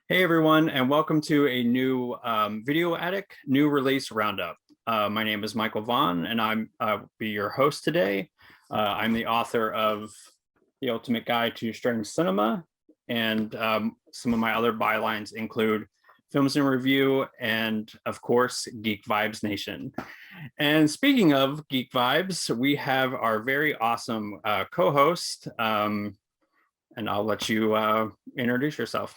Hey everyone, and welcome to a new Video Attic new release roundup. My name is Michael Vaughn, and I'm be your host today. I'm the author of The Ultimate Guide to Strange Cinema, and some of my other bylines include Films in Review and, of course, Geek Vibes Nation. And speaking of Geek Vibes, we have our very awesome co-host, and I'll let you introduce yourself.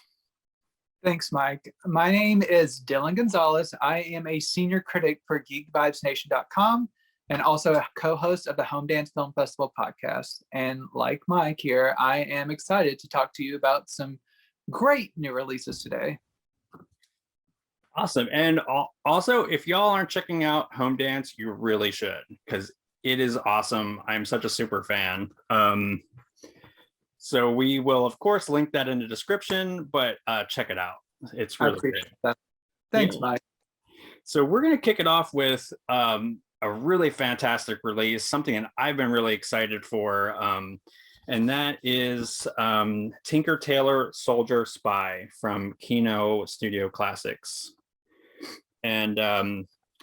Thanks, Mike. My name is Dillon Gonzales. I am a senior critic for geekvibesnation.com and also a co-host of the Homedance Film Festival podcast. And like Mike here, I am excited to talk to you about some great new releases today. Awesome. And also, if y'all aren't checking out Homedance, you really should, because it is awesome. I'm such a super fan. So we will, of course, link that in the description, but check it out. It's really great. That. Thanks, Yeah. Mike. So we're going to kick it off with a really fantastic release, something that I've been really excited for, and that is Tinker Tailor Soldier Spy from Kino Studio Classics. And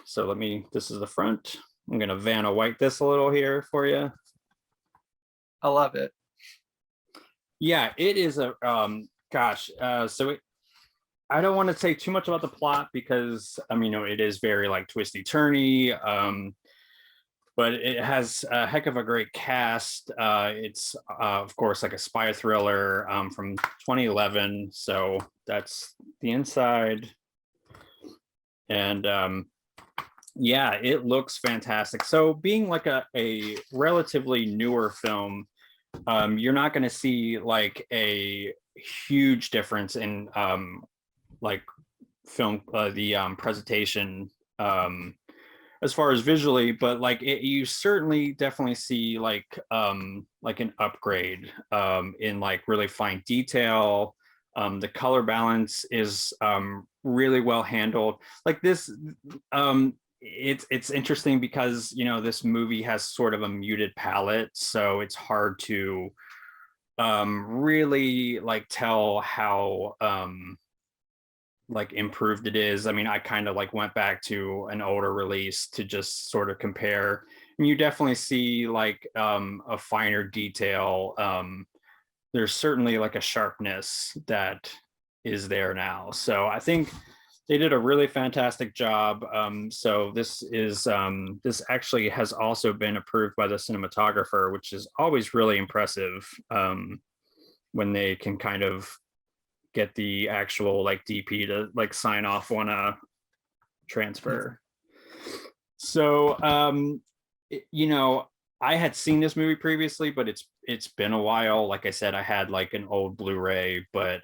so this is the front. I'm going to Vanna White this a little here for you. I love it. Yeah, it is a I don't want to say too much about the plot because it is very like twisty turny, but it has a heck of a great cast. It's of course like a spy thriller from 2011, so that's the inside. And yeah, it looks fantastic. So being like a relatively newer film, you're not going to see like a huge difference in like film the presentation as far as visually, but like you certainly definitely see like an upgrade in like really fine detail. The color balance is really well handled. Like this it's interesting because this movie has sort of a muted palette, so it's hard to really like tell how like improved it is. I kind of like went back to an older release to just sort of compare, and you definitely see like a finer detail. There's certainly like a sharpness that is there now, so I think they did a really fantastic job. So this actually has also been approved by the cinematographer, which is always really impressive when they can kind of get the actual like DP to like sign off on a transfer. So I had seen this movie previously, but it's been a while. Like I said, I had like an old Blu-ray, but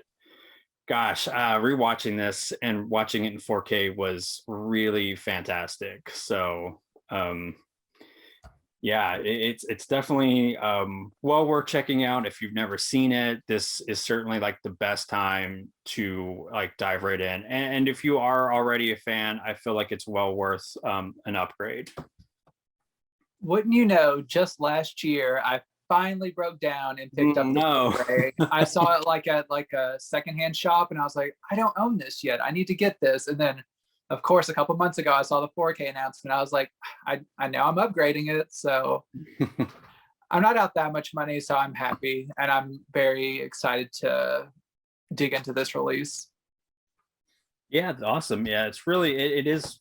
gosh, rewatching this and watching it in 4K was really fantastic. So yeah, it's definitely well worth checking out if you've never seen it. This is certainly like the best time to like dive right in. And if you are already a fan, I feel like it's well worth an upgrade. Wouldn't you know, just last year, I finally broke down and picked up the Blu-ray. I saw it like at like a secondhand shop, and I was like, I don't own this yet. I need to get this. And then, of course, a couple months ago, I saw the 4K announcement. I was like, I know I'm upgrading it, so I'm not out that much money, so I'm happy, and I'm very excited to dig into this release. Yeah, it's awesome. Yeah, it's really it is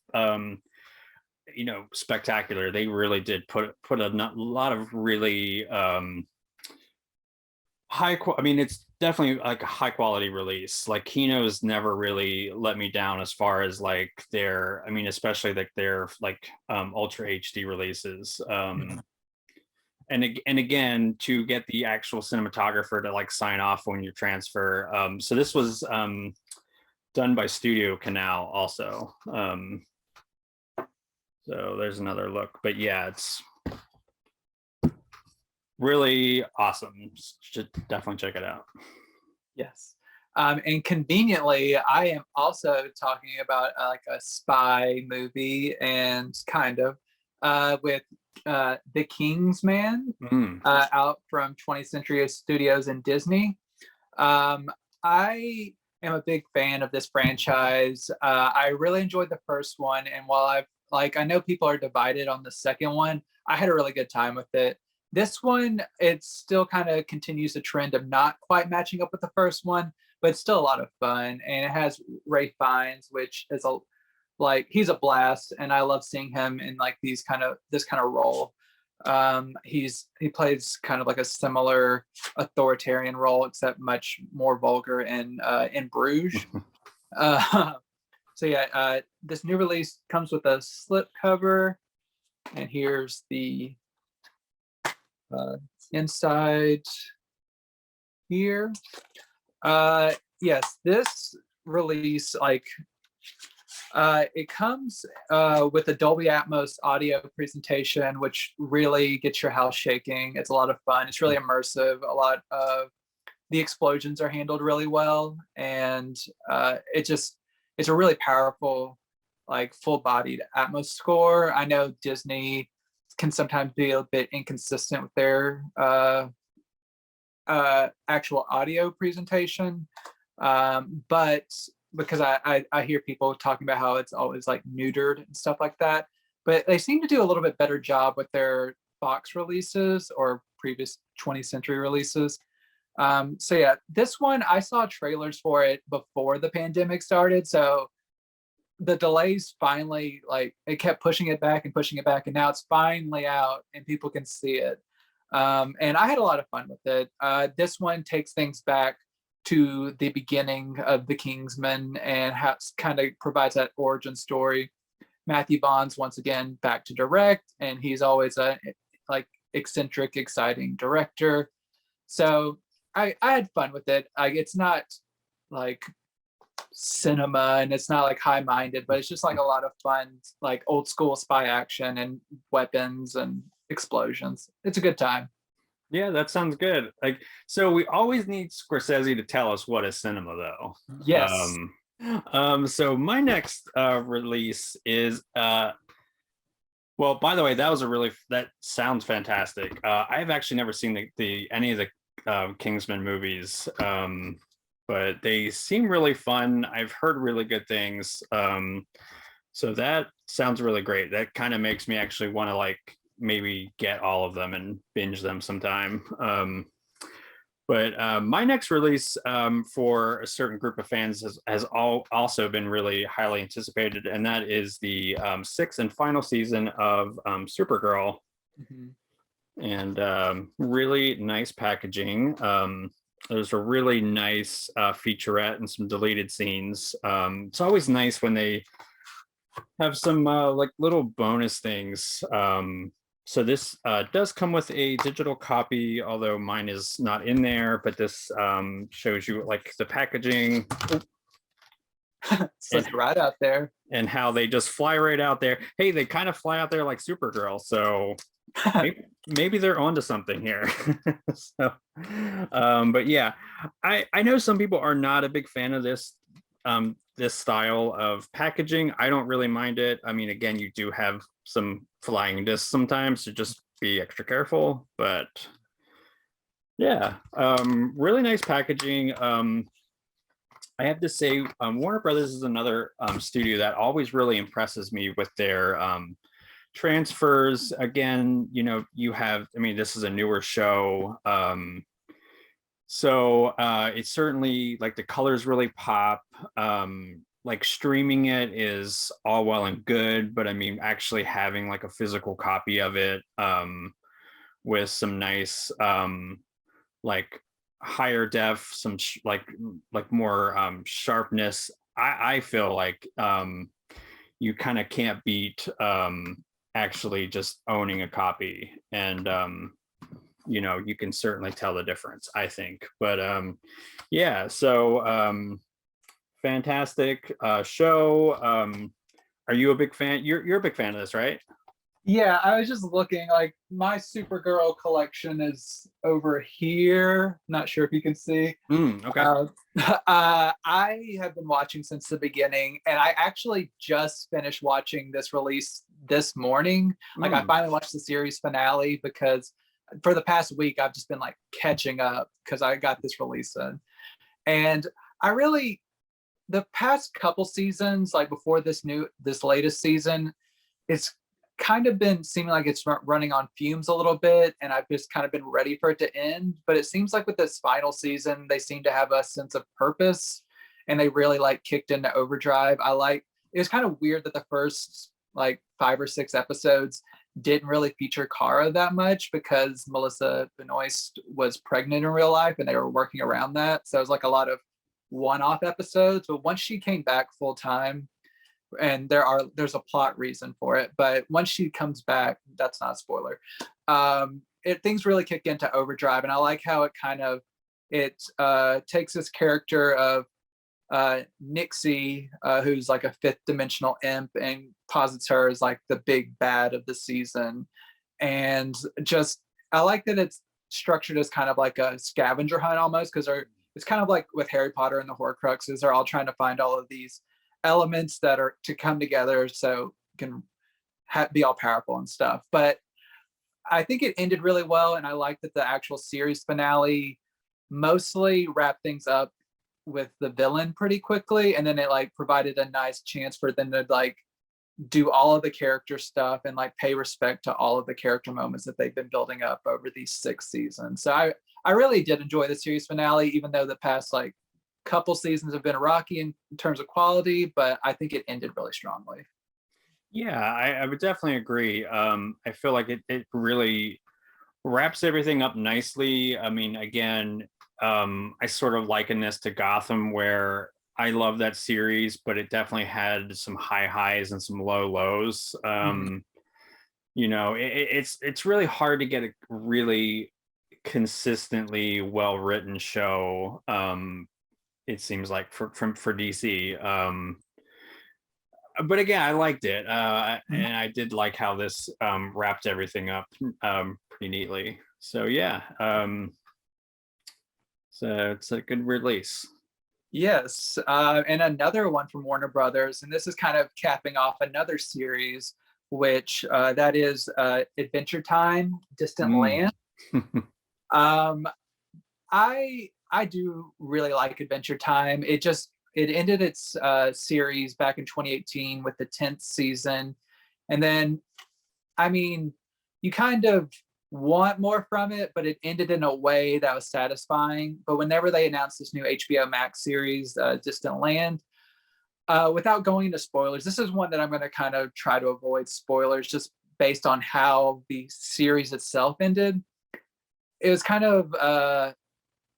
spectacular. They really did put a lot of really it's definitely like a high quality release. Like Kino's never really let me down as far as like especially like their like ultra HD releases. And again, to get the actual cinematographer to like sign off on your transfer. So this was done by Studio Canal also. So there's another look, but yeah, it's really awesome. Should definitely check it out. Yes. And conveniently, I am also talking about like a spy movie and kind of with The King's Man out from 20th Century Studios and Disney. I am a big fan of this franchise. I really enjoyed the first one, and while I know people are divided on the second one, I had a really good time with it. This one, it still kind of continues the trend of not quite matching up with the first one, but it's still a lot of fun. And it has Ray Fiennes, which is he's a blast, and I love seeing him in like this kind of role. He plays kind of like a similar authoritarian role, except much more vulgar in Bruges. So yeah, this new release comes with a slip cover, and here's the inside here. Yes, this release, it comes with a Dolby Atmos audio presentation, which really gets your house shaking. It's a lot of fun. It's really immersive. A lot of the explosions are handled really well, and it's a really powerful, like full-bodied Atmos score. I know Disney can sometimes be a bit inconsistent with their actual audio presentation, but because I hear people talking about how it's always like neutered and stuff like that, but they seem to do a little bit better job with their Fox releases or previous 20th Century releases. So yeah, this one, I saw trailers for it before the pandemic started, so the delays finally, like, it kept pushing it back, and now it's finally out and people can see it. And I had a lot of fun with it. This one takes things back to the beginning of the Kingsmen and kind of provides that origin story. Matthew Vaughn's once again back to direct, and he's always a eccentric, exciting director. So I had fun with it. It's not like cinema, and it's not like high-minded, but it's just like a lot of fun, like old school spy action and weapons and explosions. It's a good time. Yeah, that sounds good. So we always need Scorsese to tell us what is cinema, though. Yes. So my next release is well, by the way, that sounds fantastic. I've actually never seen any of the Kingsman movies, but they seem really fun. I've heard really good things. So that sounds really great. That kind of makes me actually want to maybe get all of them and binge them sometime. But my next release for a certain group of fans has also been really highly anticipated, and that is the sixth and final season of Supergirl. Mm-hmm. And really nice packaging. There's a really nice featurette and some deleted scenes. It's always nice when they have some little bonus things. So this does come with a digital copy, although mine is not in there, but this shows you the packaging. It's right out there. And how they just fly right out there. Hey, they kind of fly out there like Supergirl. So maybe they're onto something here. But yeah, I know some people are not a big fan of this style of packaging. I don't really mind it. I mean, again, you do have some flying discs sometimes, so just be extra careful. But yeah, really nice packaging. I have to say, Warner Brothers is another studio that always really impresses me with their transfers. Again, this is a newer show. So it's certainly the colors really pop. Streaming it is all well and good, but I mean, actually having a physical copy of it with some nice higher def, some more sharpness. I feel you kind of can't beat actually just owning a copy, and you can certainly tell the difference, I think. But yeah, so fantastic show. Are you a big fan? You're a big fan of this, right? Yeah, I was just looking, my Supergirl collection is over here. Not sure if you can see. Okay. I have been watching since the beginning, and I actually just finished watching this release this morning. I finally watched the series finale because for the past week, I've just been catching up because I got this release in. And I really the past couple seasons, like before this latest season, it's kind of been seeming like it's running on fumes a little bit, and I've just kind of been ready for it to end. But it seems like with this final season, they seem to have a sense of purpose, and they really like kicked into overdrive. It was kind of weird that the first like 5 or 6 episodes didn't really feature Kara that much because Melissa Benoist was pregnant in real life and they were working around that. So it was like a lot of one-off episodes. But once she came back full time, and there's a plot reason for it, but once she comes back, that's not a spoiler. Things really kick into overdrive, and I like how it takes this character of Nixie, who's like a 5th dimensional imp, and posits her as like the big bad of the season. And just, I like that it's structured as kind of like a scavenger hunt almost, because it's kind of like with Harry Potter and the Horcruxes. They're all trying to find all of these elements that are to come together so can be all powerful and stuff. But I think it ended really well, and I like that the actual series finale mostly wrapped things up with the villain pretty quickly, and then it like provided a nice chance for them to like do all of the character stuff and like pay respect to all of the character moments that they've been building up over these 6 seasons. So I really did enjoy the series finale, even though the past like couple seasons have been rocky in terms of quality, but I think it ended really strongly. Yeah, I would definitely agree. I feel like it really wraps everything up nicely. I mean, again, I sort of liken this to Gotham, where I love that series, but it definitely had some high highs and some low lows. You know, it's really hard to get a really consistently well written show. It seems like for DC. But again, I liked it, and I did like how this wrapped everything up pretty neatly. So yeah, so it's a good release. Yes, and another one from Warner Brothers, and this is kind of capping off another series, which that is Adventure Time, Distant Land. I do really like Adventure Time. It ended its series back in 2018 with the 10th season, and then, I mean, you kind of want more from it, but it ended in a way that was satisfying. But whenever they announced this new HBO Max series, Distant Land, without going into spoilers, this is one that I'm going to kind of try to avoid spoilers just based on how the series itself ended. It was kind of,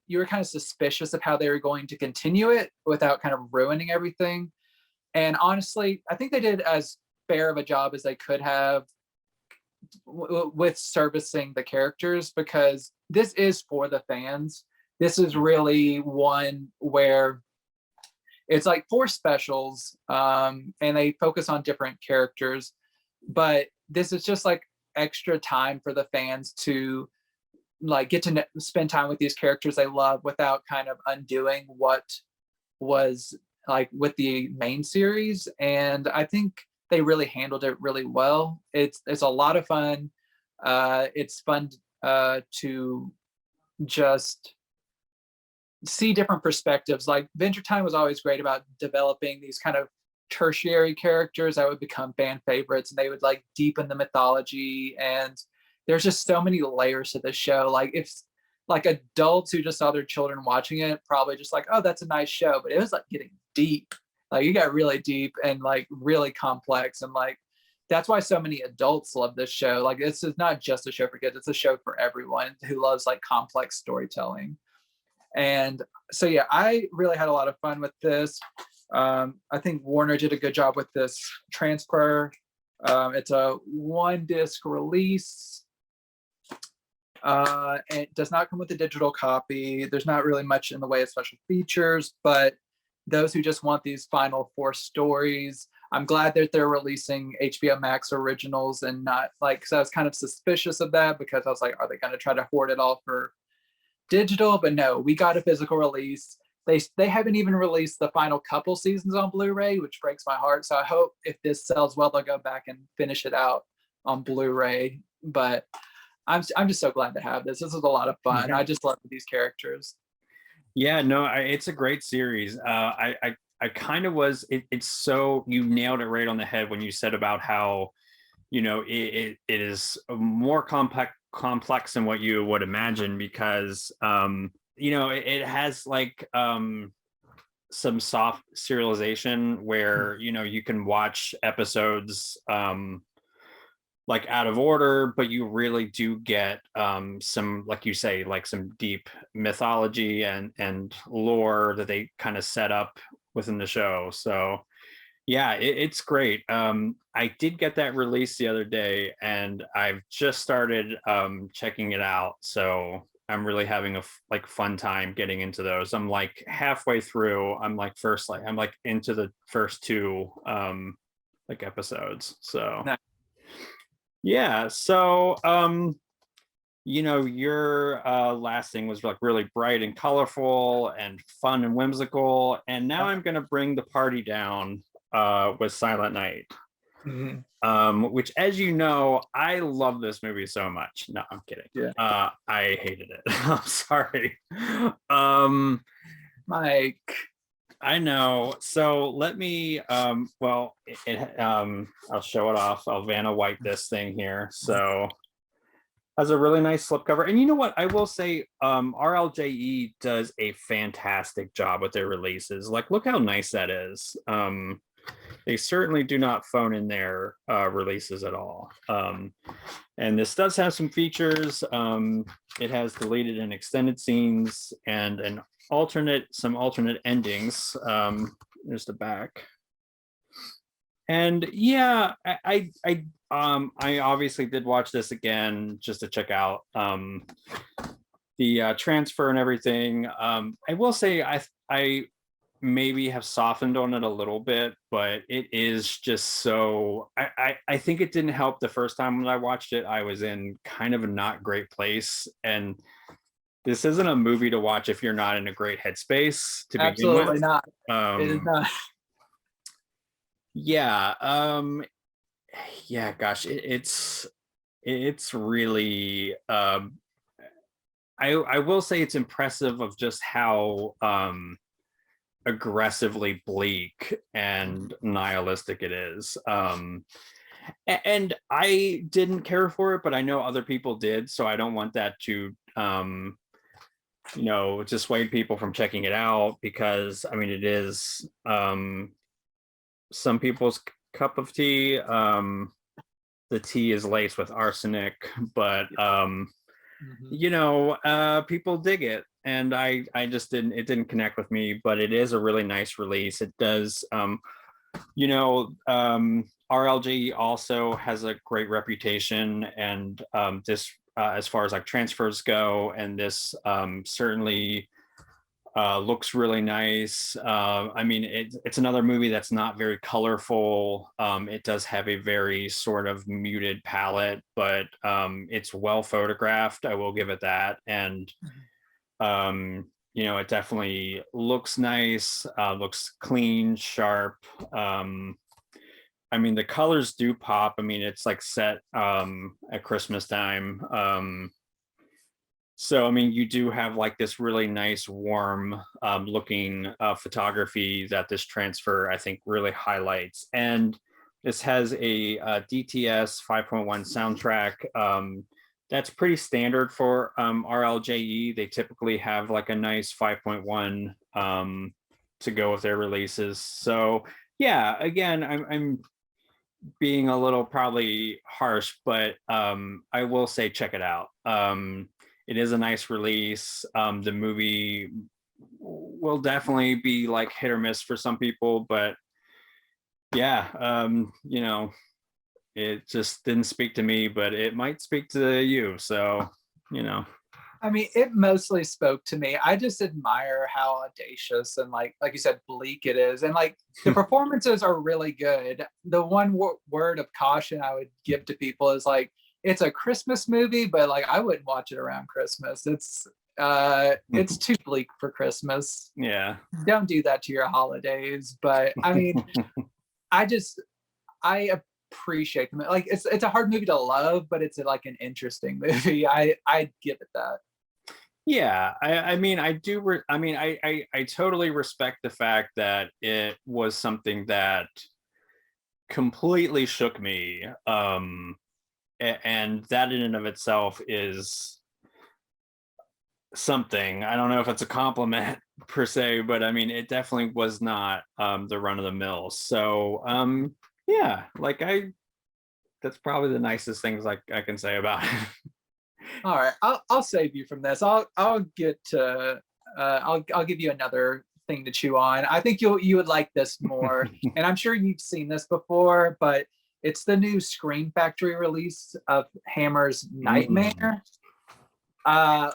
you were kind of suspicious of how they were going to continue it without kind of ruining everything. And honestly, I think they did as fair of a job as they could have with servicing the characters, because this is for the fans. This is really one where it's like 4 specials, and they focus on different characters, but this is just like extra time for the fans to like get to spend time with these characters they love without kind of undoing what was like with the main series. And I think they really handled it really well. It's a lot of fun. It's fun to just see different perspectives. Like Adventure Time was always great about developing these kind of tertiary characters that would become fan favorites, and they would like deepen the mythology. And there's just so many layers to the show. Like if like adults who just saw their children watching it probably just like, oh, that's a nice show, but it was like getting deep. Like you got really deep and like really complex, and like that's why so many adults love this show. Like this is not just a show for kids, it's a show for everyone who loves like complex storytelling. And so yeah, I really had a lot of fun with this. I think Warner did a good job with this transfer. It's a 1-disc release. And it does not come with a digital copy. There's not really much in the way of special features, but those who just want these final 4 stories, I'm glad that they're releasing HBO Max originals and not like, because I was kind of suspicious of that, because I was like, are they going to try to hoard it all for digital? But no, we got a physical release. They haven't even released the final couple seasons on Blu-ray, which breaks my heart. So I hope if this sells well, they'll go back and finish it out on Blu-ray. But I'm just so glad to have this. This is a lot of fun. I just love these characters. Yeah, no, it's a great series. I I kind of was. It's so, you nailed it right on the head when you said about how, it is more complex than what you would imagine, because it has like some soft serialization where you can watch episodes like out of order, but you really do get some, like you say, like some deep mythology and lore that they kind of set up within the show. So yeah, it's great. I did get that release the other day, and I've just started checking it out. So I'm really having a fun time getting into those. I'm like halfway through. I'm like into the first two like episodes. So Nice. yeah. So your last thing was like really bright and colorful and fun and whimsical. And now I'm gonna bring the party down with Silent Night. Which, as you know, I love this movie so much. No, I'm kidding. Yeah. I hated it. I'm sorry. Mike. I know. So let me I'll show it off. I'll Vanna White this thing here. So has a really nice slipcover. And you know what? I will say RLJE does a fantastic job with their releases. Like, look how nice that is. They certainly do not phone in their releases at all. And this does have some features. It has deleted and extended scenes and some alternate endings. There's the back. And yeah, I obviously did watch this again just to check out the transfer and everything. I will say I maybe have softened on it a little bit, but it is just so, I think it didn't help the first time when I watched it. I was in kind of a not great place, and this isn't a movie to watch if you're not in a great headspace to begin with. Absolutely not. It is not. Yeah, gosh, it's really I will say it's impressive of just how aggressively bleak and nihilistic it is. And I didn't care for it, but I know other people did, so I don't want that to dissuade people from checking it out, because I mean, it is some people's cup of tea. The tea is laced with arsenic, but people dig it, and I just it didn't connect with me. But it is a really nice release. It does RLG also has a great reputation, and this as far as like transfers go, and this certainly looks really nice. I mean, it's another movie that's not very colorful. It does have a very sort of muted palette, but it's well photographed. I will give it that. And it definitely looks nice, looks clean, sharp. I mean, the colors do pop. I mean, it's like set at Christmas time. So, I mean, you do have like this really nice, warm looking photography that this transfer, I think, really highlights. And this has a DTS 5.1 soundtrack. That's pretty standard for RLJE. They typically have like a nice 5.1 to go with their releases. So, yeah, again, I'm being a little probably harsh, but I will say check it out. It is a nice release. The movie will definitely be like hit or miss for some people, but yeah, it just didn't speak to me, but it might speak to you. So, I mean, it mostly spoke to me. I just admire how audacious and like you said, bleak it is. And like the performances are really good. The one word of caution I would give to people is like, it's a Christmas movie, but like I wouldn't watch it around Christmas. It's too bleak for Christmas. Yeah. Don't do that to your holidays. But I mean, I appreciate them. Like it's a hard movie to love, but it's like an interesting movie. I'd give it that. Yeah, I mean, I do. I mean, I totally respect the fact that it was something that completely shook me, and that in and of itself is something. I don't know if it's a compliment per se, but I mean, it definitely was not the run of the mill. So yeah, like that's probably the nicest things like I can say about it. All right, I'll save you from this. I'll get to I'll give you another thing to chew on. I think you would like this more, and I'm sure you've seen this before, but it's the new Scream Factory release of Hammer's Nightmare,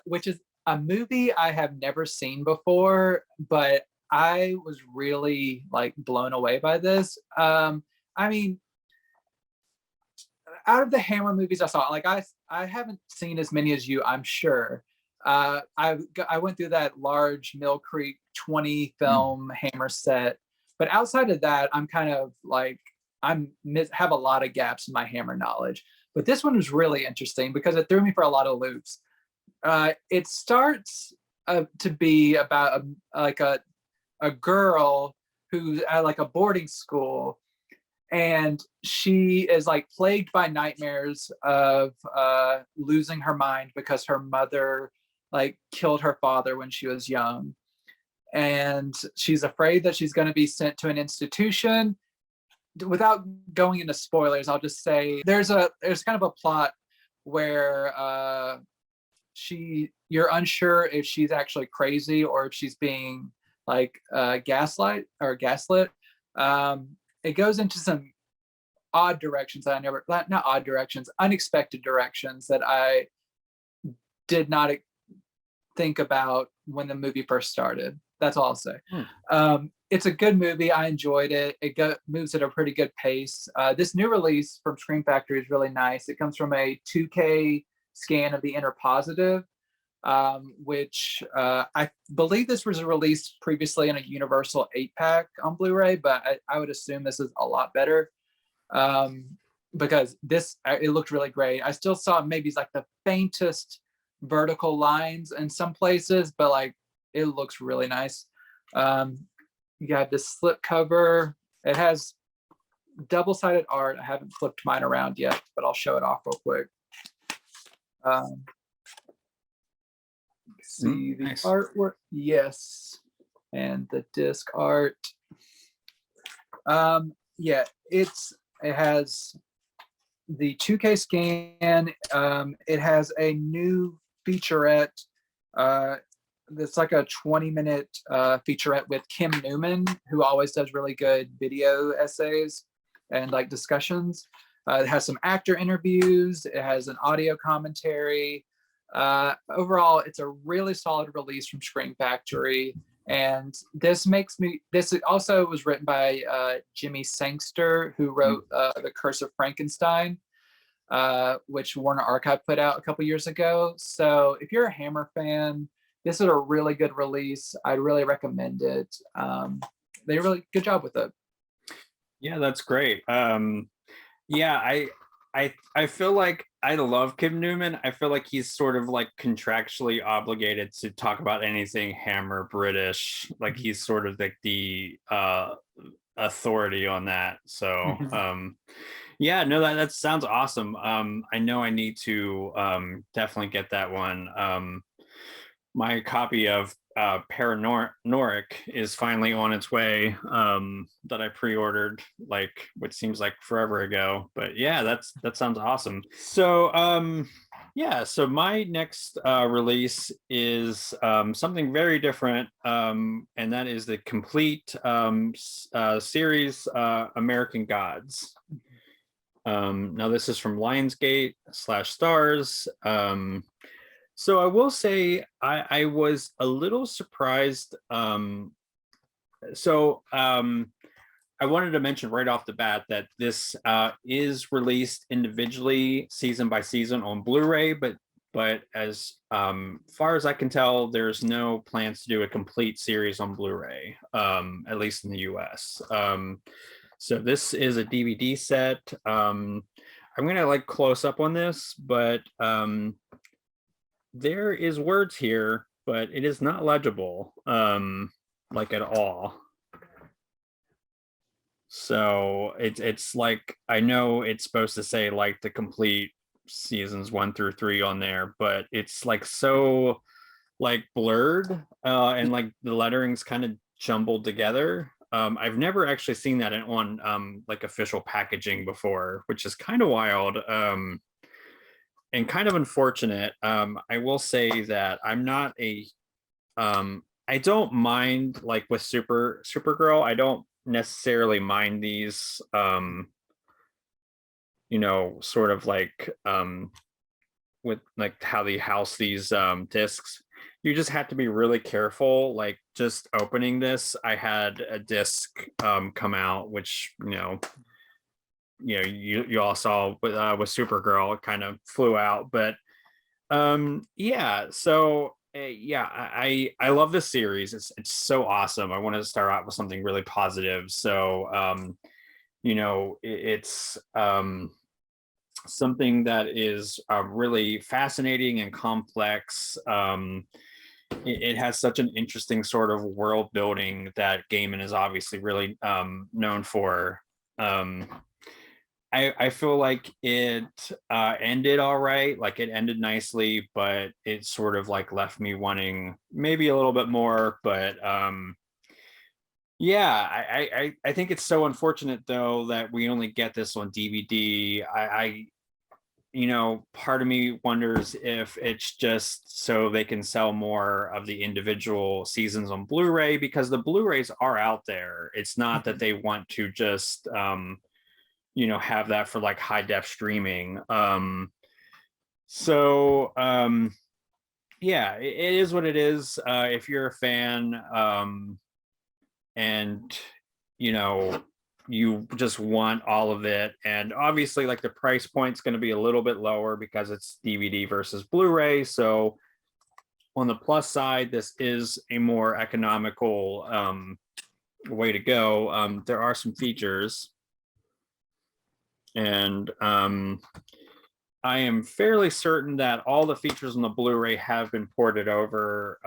which is a movie I have never seen before, but I was really like blown away by this. I mean, out of the Hammer movies I saw, like I haven't seen as many as you, I'm sure. I went through that large Mill Creek 20 film Hammer set, but outside of that, I'm kind of like have a lot of gaps in my Hammer knowledge. But this one was really interesting because it threw me for a lot of loops. It starts to be about a girl who's at like a boarding school, and she is like plagued by nightmares of losing her mind because her mother like killed her father when she was young, and she's afraid that she's going to be sent to an institution. Without going into spoilers, I'll just say there's kind of a plot where you're unsure if she's actually crazy or if she's being like gaslit. It goes into some odd directions that not odd directions, unexpected directions that I did not think about when the movie first started. That's all I'll say. It's a good movie. I enjoyed it. It moves at a pretty good pace. This new release from Scream Factory is really nice. It comes from a 2K scan of the Inner Positive, which I believe this was released previously in a Universal 8-pack on Blu-ray, but I would assume this is a lot better because it looked really great. I still saw maybe like the faintest vertical lines in some places, but like it looks really nice. You got this slip cover. It has double-sided art. I haven't flipped mine around yet, but I'll show it off real quick. See the nice artwork, yes, and the disc art. Yeah, it has the 2K scan. It has a new featurette. It's like a 20-minute featurette with Kim Newman, who always does really good video essays and like discussions. It has some actor interviews. It has an audio commentary. Overall, it's a really solid release from Scream Factory. And this also was written by Jimmy Sangster, who wrote The Curse of Frankenstein, which Warner Archive put out a couple years ago. So if you're a Hammer fan, this is a really good release. I'd really recommend it. They did a really good job with it. Yeah, that's great. Yeah, I feel like I love Kim Newman. I feel like he's sort of like contractually obligated to talk about anything Hammer British. Like he's sort of like the authority on that. So yeah, no, that sounds awesome. I know I need to definitely get that one. My copy of Paranoric is finally on its way, that I pre-ordered like what seems like forever ago. But yeah, that sounds awesome. So yeah, so my next release is something very different, and that is the complete series American Gods. Now this is from Lionsgate/Stars. So I will say I was a little surprised. I wanted to mention right off the bat that this is released individually, season by season on Blu-ray, but as far as I can tell, there's no plans to do a complete series on Blu-ray, at least in the US. So this is a DVD set. I'm gonna like close up on this, but there is words here, but it is not legible, like at all. So it's like, I know it's supposed to say like the complete seasons 1 through 3 on there, but it's like so like blurred, and like the lettering's kind of jumbled together. I've never actually seen that on like official packaging before, which is kind of wild, and kind of unfortunate. I will say that I'm not a I don't mind, like with Supergirl, I don't necessarily mind these sort of like with like how they house these discs. You just have to be really careful. Like just opening this, I had a disc come out, which you all saw with Supergirl, it kind of flew out. But yeah, so yeah, I love this series. It's so awesome. I wanted to start out with something really positive. So it's something that is really fascinating and complex. It has such an interesting sort of world building that Gaiman is obviously really known for. I feel like it ended all right, like it ended nicely, but it sort of like left me wanting maybe a little bit more. But yeah, I think it's so unfortunate though that we only get this on DVD. Part of me wonders if it's just so they can sell more of the individual seasons on Blu-ray, because the Blu-rays are out there. It's not that they want to just have that for like high def streaming. Yeah, it is what it is. If you're a fan, and you just want all of it, and obviously like the price point's going to be a little bit lower because it's DVD versus Blu-ray. So on the plus side, this is a more economical way to go. There are some features, and I am fairly certain that all the features on the Blu-ray have been ported over.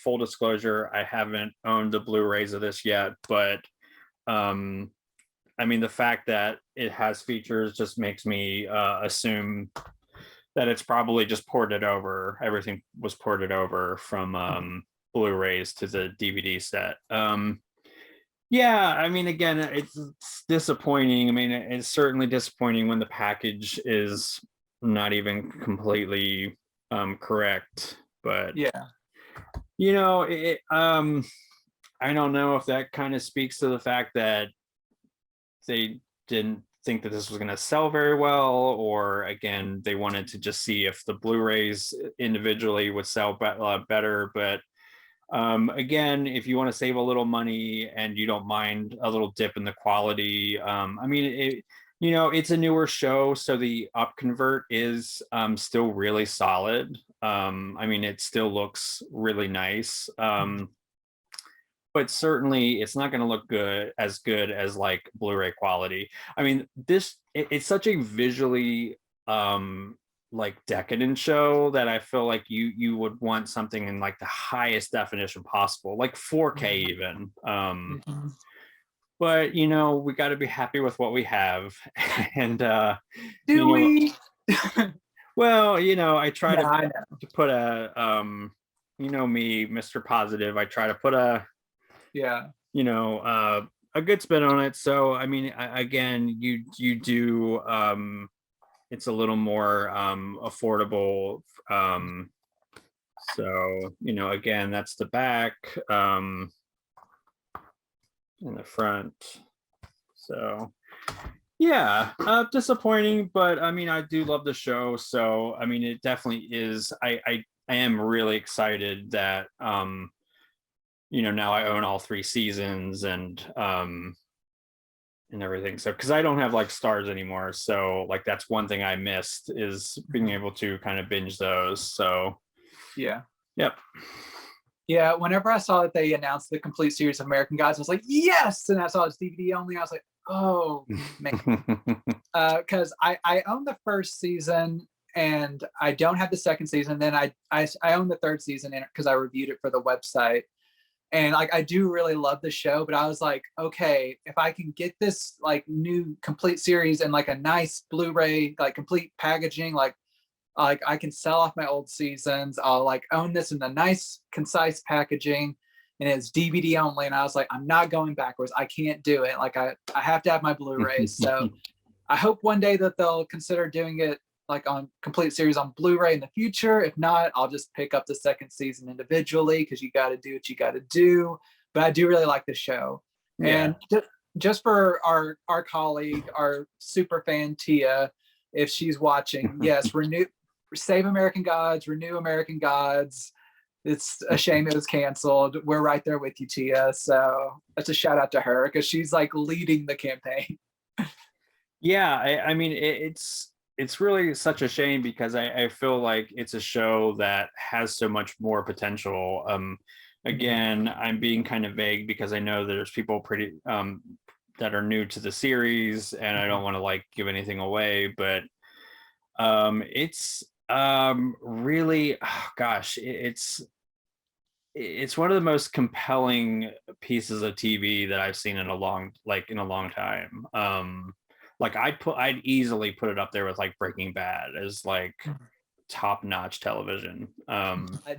Full disclosure, I haven't owned the Blu-rays of this yet, but I mean, the fact that it has features just makes me assume that it's probably just ported over. Everything was ported over from Blu-rays to the DVD set. Yeah, I mean, again, it's disappointing. I mean, it's certainly disappointing when the package is not even completely correct. But yeah, I don't know if that kind of speaks to the fact that they didn't think that this was going to sell very well, or again, they wanted to just see if the Blu-rays individually would sell better. But again, if you want to save a little money and you don't mind a little dip in the quality, I mean, it's a newer show, so the upconvert is still really solid. I mean, it still looks really nice. But certainly it's not going to look as good as like Blu-ray quality. I mean, it's such a visually like decadent show that I feel like you would want something in like the highest definition possible, like 4K even. But we got to be happy with what we have. And do we? Well, I try to put a me, Mr. Positive, I try to put a a good spin on it. So I mean, again, you do it's a little more affordable. So again, that's the back, and the front. So yeah, disappointing, but I mean, I do love the show. So I mean, it definitely is. I am really excited that now I own all 3 seasons and everything. So because I don't have like stars anymore, so like that's one thing I missed, is being able to kind of binge those. So yeah, yep. Yeah, whenever I saw that they announced the complete series of American Gods, I was like, yes! And I saw it's DVD only. I was like, oh man, because I owned the first season and I don't have the second season. Then I own the third season because I reviewed it for the website. And like, I do really love the show, but I was like, okay, if I can get this like new complete series and like a nice Blu-ray, like complete packaging, like I can sell off my old seasons. I'll like own this in a nice, concise packaging, and it's DVD only. And I was like, I'm not going backwards. I can't do it. Like I have to have my Blu-rays. So I hope one day that they'll consider doing it like on complete series on Blu-ray in the future. If not, I'll just pick up the second season individually, because you got to do what you got to do. But I do really like the show. Yeah. And just for our colleague, our super fan Tia, if she's watching, yes, Save American Gods, Renew American Gods. It's a shame it was canceled. We're right there with you, Tia. So that's a shout out to her, because she's like leading the campaign. Yeah, I mean, it's really such a shame, because I feel like it's a show that has so much more potential. Again, I'm being kind of vague because I know there's people pretty that are new to the series, and I don't want to like give anything away, but it's really, oh gosh, it's one of the most compelling pieces of TV that I've seen in a long time. Like I'd easily put it up there with like Breaking Bad as like top-notch television.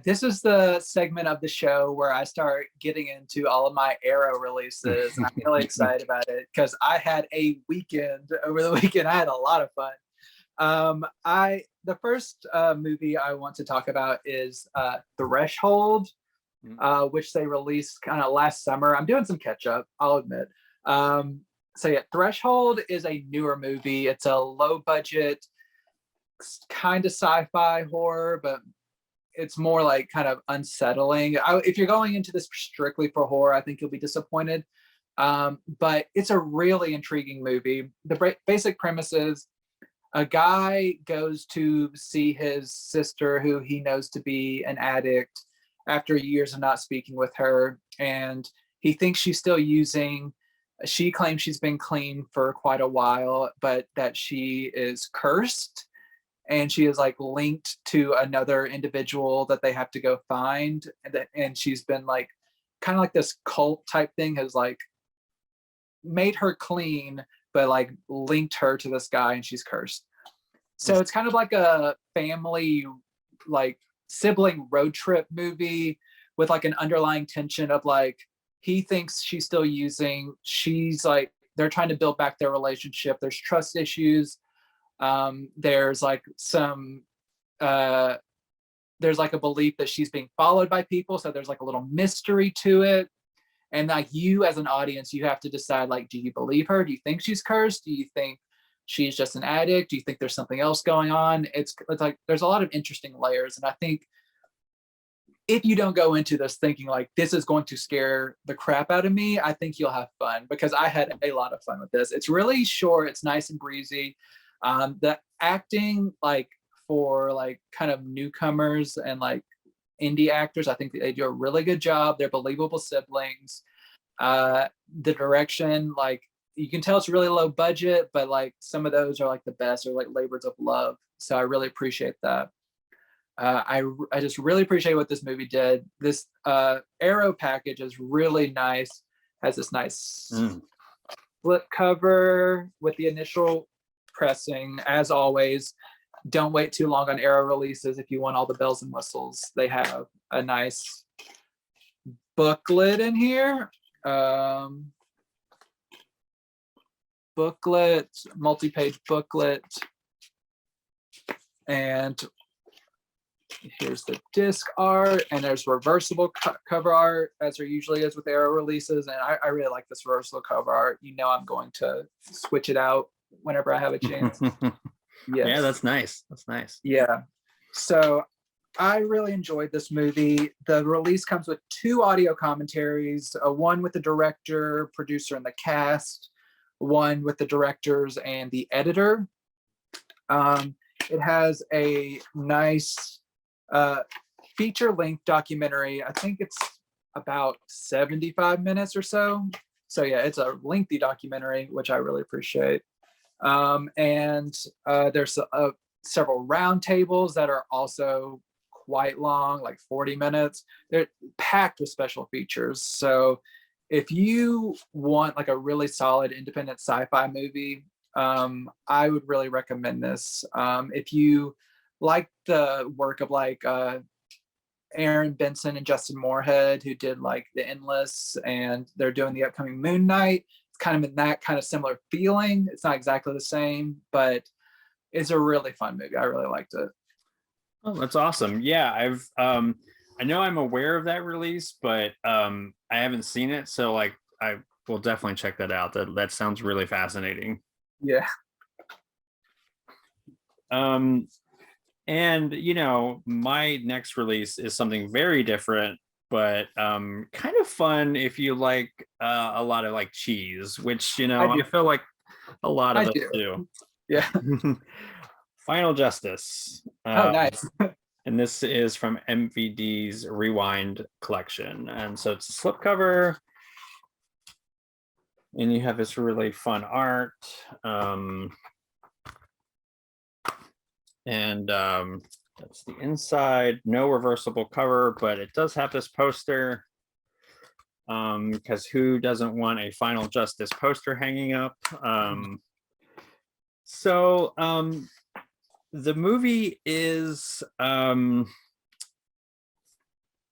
This is the segment of the show where I start getting into all of my Arrow releases, and I'm really excited about it because I had a weekend over the weekend. I had a lot of fun. The first movie I want to talk about is Threshold, which they released kind of last summer. I'm doing some catch up, I'll admit. So yeah, Threshold is a newer movie. It's a low budget, kind of sci-fi horror, but it's more like kind of unsettling. If you're going into this strictly for horror, I think you'll be disappointed. But it's a really intriguing movie. The basic premise is a guy goes to see his sister, who he knows to be an addict, after years of not speaking with her, and he thinks she's still using. She claims she's been clean for quite a while, but that she is cursed, and she is like linked to another individual that they have to go find. And she's been like, kind of like this cult type thing has like made her clean, but like linked her to this guy, and she's cursed. So it's kind of like a family, like sibling road trip movie with like an underlying tension of like, he thinks she's still using, she's like, they're trying to build back their relationship. There's trust issues. There's like some, there's like a belief that she's being followed by people. So there's like a little mystery to it. And like you as an audience, you have to decide, like, do you believe her? Do you think she's cursed? Do you think she's just an addict? Do you think there's something else going on? It's like, there's a lot of interesting layers. And I think if you don't go into this thinking like this is going to scare the crap out of me, I think you'll have fun, because I had a lot of fun with this. It's really short. It's nice and breezy. The acting, like for like kind of newcomers and like indie actors, I think they do a really good job. They're believable siblings. The direction, like you can tell it's really low budget, but like some of those are like the best, or like labors of love. So I really appreciate that. I just really appreciate what this movie did. This Arrow package is really nice. Has this nice flip cover with the initial pressing. As always, don't wait too long on Arrow releases if you want all the bells and whistles. They have a nice booklet in here. Booklet, multi-page booklet, and here's the disc art, and there's reversible cover art, as there usually is with Arrow releases. And I really like this reversible cover art. You know, I'm going to switch it out whenever I have a chance. Yes. Yeah, that's nice. That's nice. Yeah. So I really enjoyed this movie. The release comes with 2 audio commentaries, one with the director, producer, and the cast, one with the directors and the editor. It has a nice feature-length documentary. I think it's about 75 minutes or so. So yeah, it's a lengthy documentary, which I really appreciate. And there's several round tables that are also quite long, like 40 minutes. They're packed with special features. So if you want like a really solid independent sci-fi movie, I would really recommend this. If you like the work of like Aaron Benson and Justin Moorhead, who did like The Endless, and they're doing the upcoming Moon Knight, it's kind of in that kind of similar feeling. It's not exactly the same, but it's a really fun movie. I really liked it. Oh, that's awesome. Yeah, I know I'm aware of that release, but I haven't seen it, so like I will definitely check that out. That sounds really fascinating. Yeah. And my next release is something very different, but kind of fun if you like a lot of like cheese, which I feel like a lot of us do. Yeah. Final Justice. Oh, nice. And this is from MVD's Rewind collection. And so it's a slipcover. And you have this really fun art. And that's the inside. No reversible cover, but it does have this poster. Because who doesn't want a Final Justice poster hanging up? So the movie is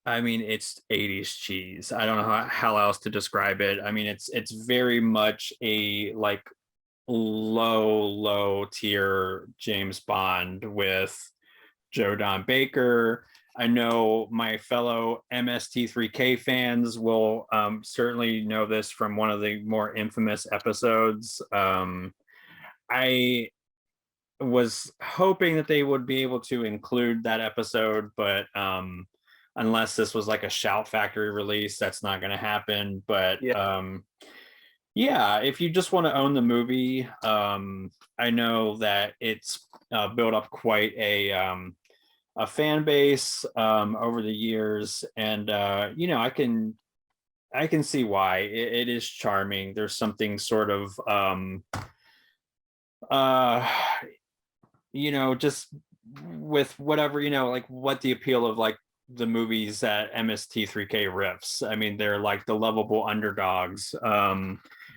it's 80s cheese. I don't know how else to describe it. I mean, it's very much a like low tier James Bond with Joe Don Baker. I know my fellow MST3K fans will certainly know this from one of the more infamous episodes. I was hoping that they would be able to include that episode, but unless this was like a Shout Factory release, that's not going to happen. But yeah, if you just want to own the movie, I know that it's built up quite a fan base over the years, and I can see why it is charming. There's something sort of just with whatever, like what the appeal of like the movies that MST3K riffs. I mean, they're like the lovable underdogs.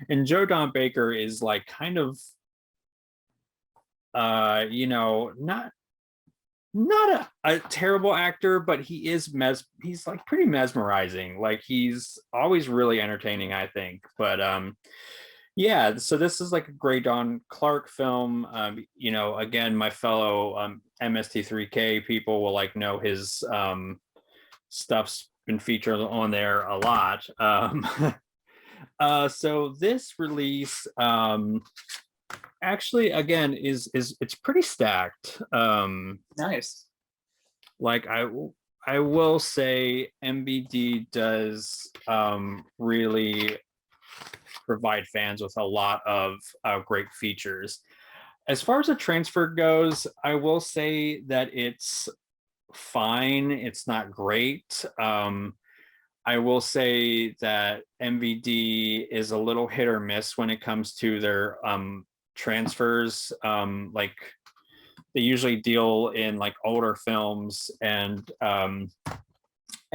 And Joe Don Baker is like kind of not a terrible actor, but he is he's like pretty mesmerizing. Like he's always really entertaining, I think. But yeah, so this is like a Grey Dawn Clark film. Again, my fellow MST3K people will like know his stuff's been featured on there a lot. So this release actually again is it's pretty stacked. Nice. Like I will say MBD does really provide fans with a lot of great features. As far as the transfer goes, I will say that it's fine. It's not great. I will say that MVD is a little hit or miss when it comes to their transfers. Like they usually deal in like older films, and I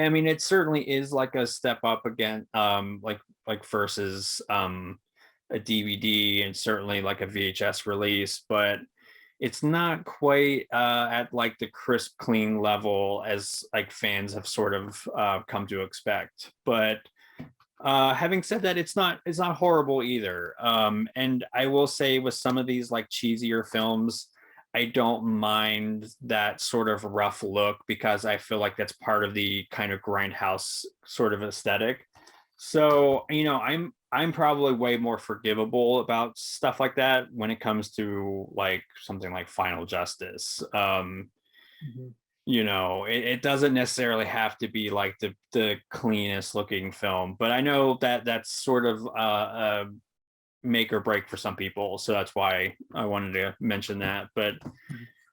mean, it certainly is like a step up again, like versus a DVD and certainly like a VHS release, but it's not quite at like the crisp, clean level as like fans have sort of come to expect. But having said that, it's not horrible either. And I will say with some of these like cheesier films, I don't mind that sort of rough look because I feel like that's part of the kind of grindhouse sort of aesthetic. So, I'm probably way more forgivable about stuff like that when it comes to like something like Final Justice. It doesn't necessarily have to be like the cleanest looking film, but I know that that's sort of a make or break for some people, so that's why I wanted to mention that. But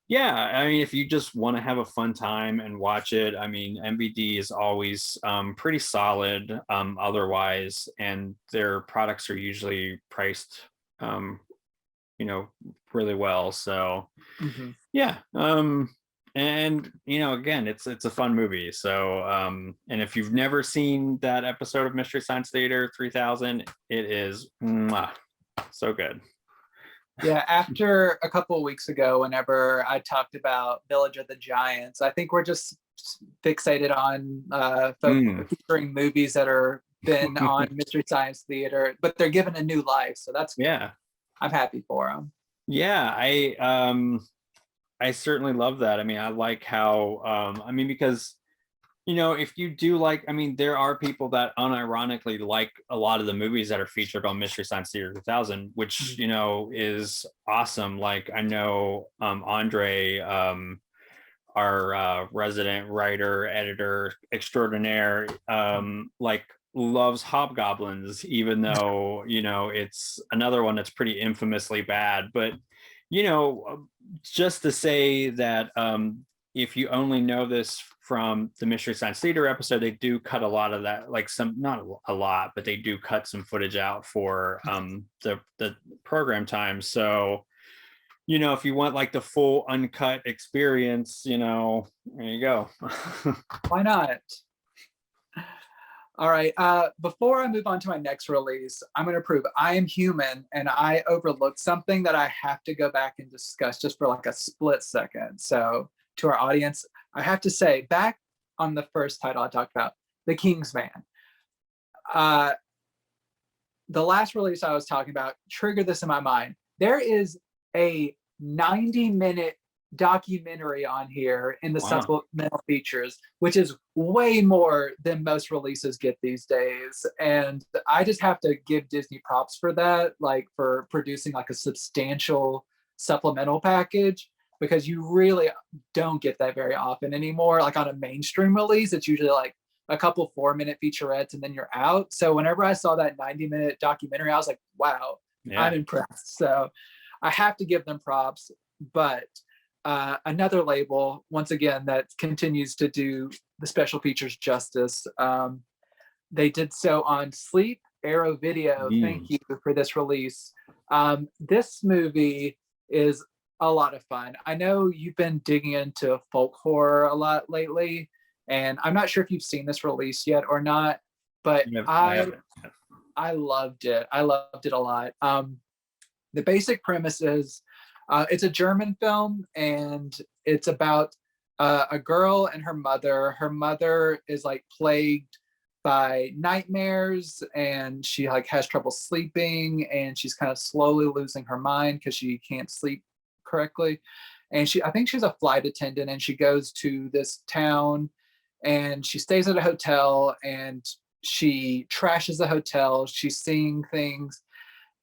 yeah, I mean, if you just want to have a fun time and watch it, I mean, MVD is always pretty solid otherwise, and their products are usually priced really well. So Mhm. yeah. And again, it's a fun movie. So and if you've never seen that episode of Mystery Science Theater 3000, it is so good. Yeah, after a couple of weeks ago, whenever I talked about Village of the Giants, I think we're just fixated on featuring movies that are been on Mystery Science Theater, but they're given a new life. So that's good. Yeah. I'm happy for them. Yeah, I certainly love that. I mean, I like how because if you do like, there are people that unironically like a lot of the movies that are featured on Mystery Science Theater 2000, which is awesome. Like I know Andre, our resident writer, editor extraordinaire, like loves Hobgoblins, even though it's another one that's pretty infamously bad. But just to say that if you only know this from the Mystery Science Theater episode, they do cut a lot of that, like not a lot, but they do cut some footage out for the program time. So if you want like the full uncut experience, there you go. Why not? All right. Before I move on to my next release, I'm going to prove I am human and I overlooked something that I have to go back and discuss just for like a split second. So, to our audience, I have to say, back on the first title I talked about, The King's Man. The last release I was talking about triggered this in my mind. There is a 90-minute documentary on here in the supplemental features, which is way more than most releases get these days. And I just have to give Disney props for that, like for producing like a substantial supplemental package, because you really don't get that very often anymore. Like on a mainstream release, it's usually like a couple 4-minute featurettes and then you're out. So whenever I saw that 90-minute documentary, I was like, wow, I'm impressed. So I have to give them props. But another label, once again, that continues to do the special features justice. They did so on Sleep Arrow Video. Thank you for this release. This movie is a lot of fun. I know you've been digging into folk horror a lot lately, and I'm not sure if you've seen this release yet or not, but I loved it. I loved it a lot. The basic premise is it's a German film, and it's about a girl and her mother. Her mother is like plagued by nightmares, and she like has trouble sleeping, and she's kind of slowly losing her mind because she can't sleep correctly. And I think she's a flight attendant, and she goes to this town, and she stays at a hotel, and she trashes the hotel. She's seeing things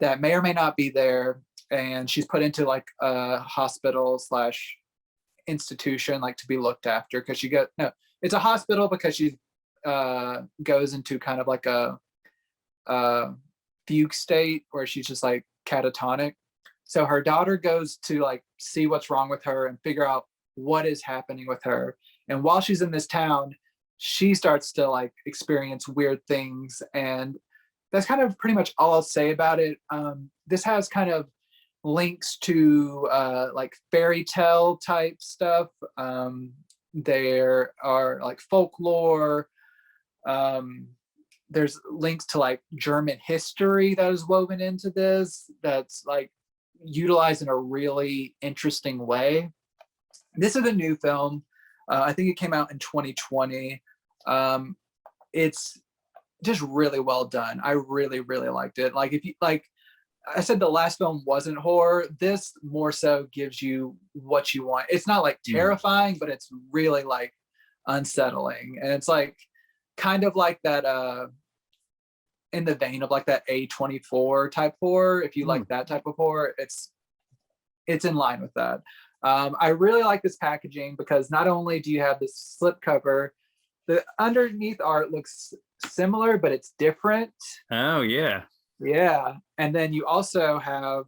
that may or may not be there, and she's put into like a hospital slash institution, like to be looked after, because it's a hospital because she goes into kind of like a fugue state where she's just like catatonic. So her daughter goes to like see what's wrong with her and figure out what is happening with her. And while she's in this town, she starts to like experience weird things. And that's kind of pretty much all I'll say about it. This has kind of links to like fairy tale type stuff. There are like folklore. There's links to like German history that is woven into this, that's like utilized in a really interesting way. This is a new film. I think it came out in 2020. It's just really well done. I really, really liked it. Like if you like, I said the last film wasn't horror. This more so gives you what you want. It's not like terrifying, but it's really like unsettling. And it's like kind of like that in the vein of like that A24 type horror. If you like that type of horror, it's in line with that. I really like this packaging because not only do you have this slipcover, the underneath art looks similar, but it's different. Oh, yeah. Yeah. And then you also have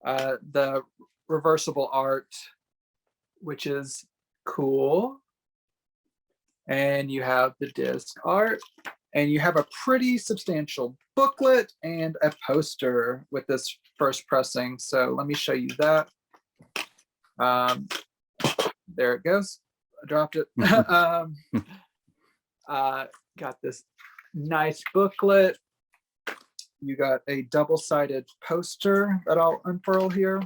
the reversible art, which is cool. And you have the disc art, and you have a pretty substantial booklet and a poster with this first pressing. So let me show you that. There it goes. I dropped it. Got this nice booklet. You got a double-sided poster that I'll unfurl here.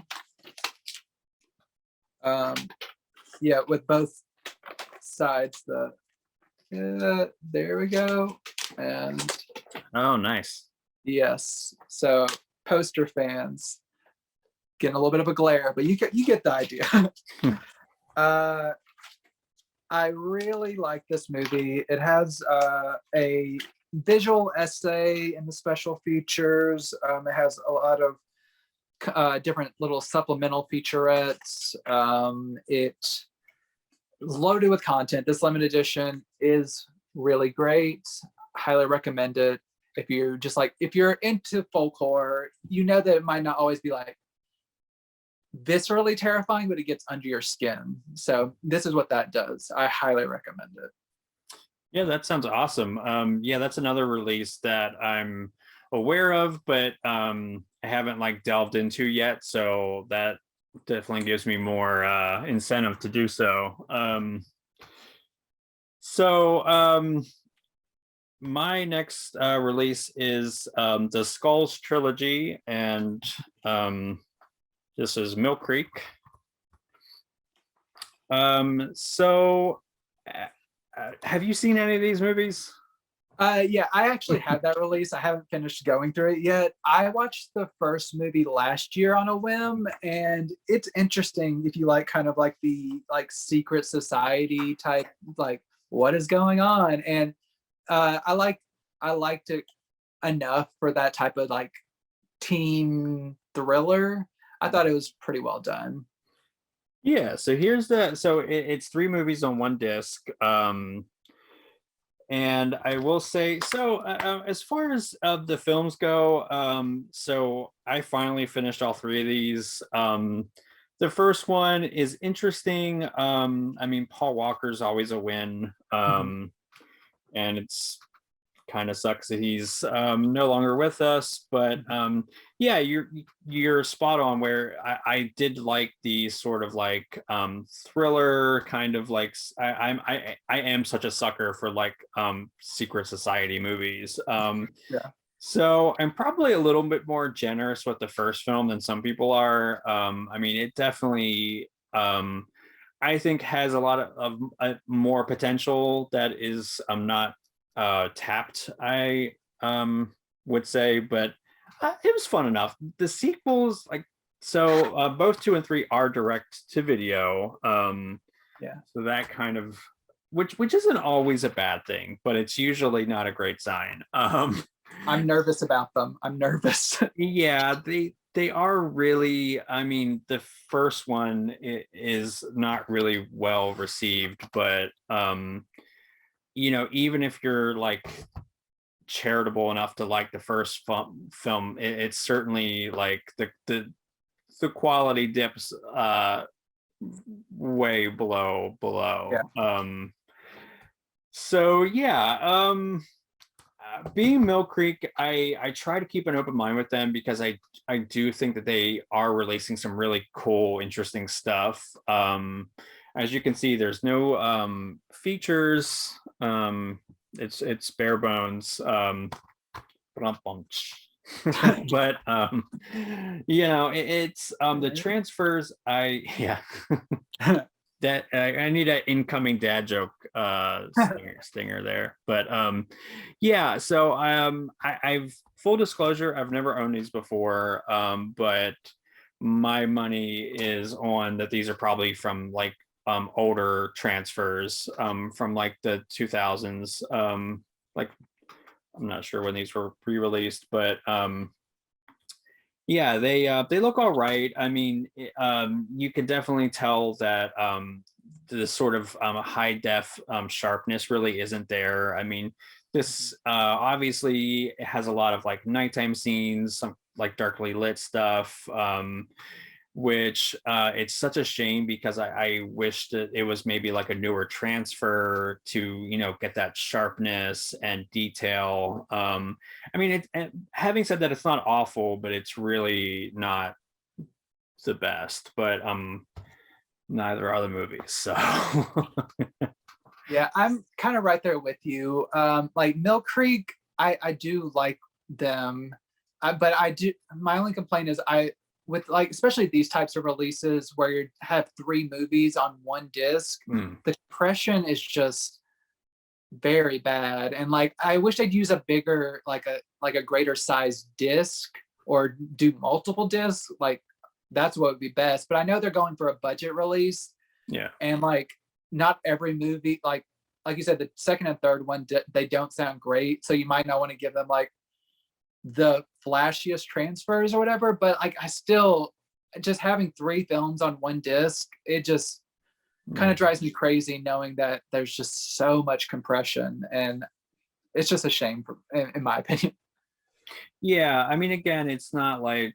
Yeah, with both sides. There we go. And oh, nice. yes, so poster fans getting a little bit of a glare, but you get the idea. I really like this movie. It has a visual essay in the special features. It has a lot of different little supplemental featurettes. It's loaded with content. This limited edition is really great. Highly recommend it. If you're into folklore, you know that it might not always be like viscerally terrifying, but it gets under your skin. So this is what that does. I highly recommend it. Yeah, that sounds awesome. Yeah, that's another release that I'm aware of, but I haven't like delved into yet. So that definitely gives me more incentive to do so. My next release is the Skulls Trilogy, and this is Mill Creek. Have you seen any of these movies? Yeah, I actually have that release. I haven't finished going through it yet. I watched the first movie last year on a whim, and it's interesting if you like kind of like the like secret society type, like what is going on. And I liked it enough for that type of like teen thriller. I thought it was pretty well done. Yeah, so it's 3 movies on 1 disc. And I will say, so as far as the films go, so I finally finished all 3 of these. The first one is interesting. I mean, Paul Walker's always a win. And it's kind of sucks that he's no longer with us, but yeah, you're spot on where I did like the sort of like thriller kind of like I am such a sucker for like secret society movies. Yeah. So I'm probably a little bit more generous with the first film than some people are. I mean, it definitely I think has a lot of more potential that is not tapped, I would say, but it was fun enough. The sequels, like, so both 2 and 3 are direct to video. Yeah. So that kind of, which isn't always a bad thing, but it's usually not a great sign. I'm nervous about them. I'm nervous. Yeah, they are really, I mean, the first one is not really well received, but you know, even if you're like charitable enough to like the first film, it's certainly like the quality dips way below. Yeah. So yeah, being Mill Creek, I try to keep an open mind with them because I do think that they are releasing some really cool, interesting stuff. As you can see, there's no features. It's bare bones. But you know, it's the transfers. Yeah. That I need an incoming dad joke stinger there, but yeah, so I've full disclosure, I've never owned these before, but my money is on that these are probably from like older transfers from like the 2000s, like I'm not sure when these were pre-released, but yeah, they look all right. I mean, you can definitely tell that the sort of high def sharpness really isn't there. I mean, this obviously has a lot of like nighttime scenes, some like darkly lit stuff. which it's such a shame because I wish that it was maybe like a newer transfer to, you know, get that sharpness and detail. I mean, having said that, it's not awful, but it's really not the best. But neither are the movies. So Yeah, I'm kind of right there with you. Like Mill Creek, I do like them, but I do. My only complaint is with like especially these types of releases where you have 3 movies on one disc, the compression is just very bad. And like I wish they'd use a bigger, like a greater size disc or do multiple discs. Like that's what would be best. But I know they're going for a budget release. yeah. And like not every movie, like you said, the second and third one, they don't sound great. So you might not want to give them like the flashiest transfers or whatever. But like I still, just having 3 films on one disc, it just kind of drives me crazy knowing that there's just so much compression, and it's just a shame in my opinion. Yeah, I mean, again, it's not like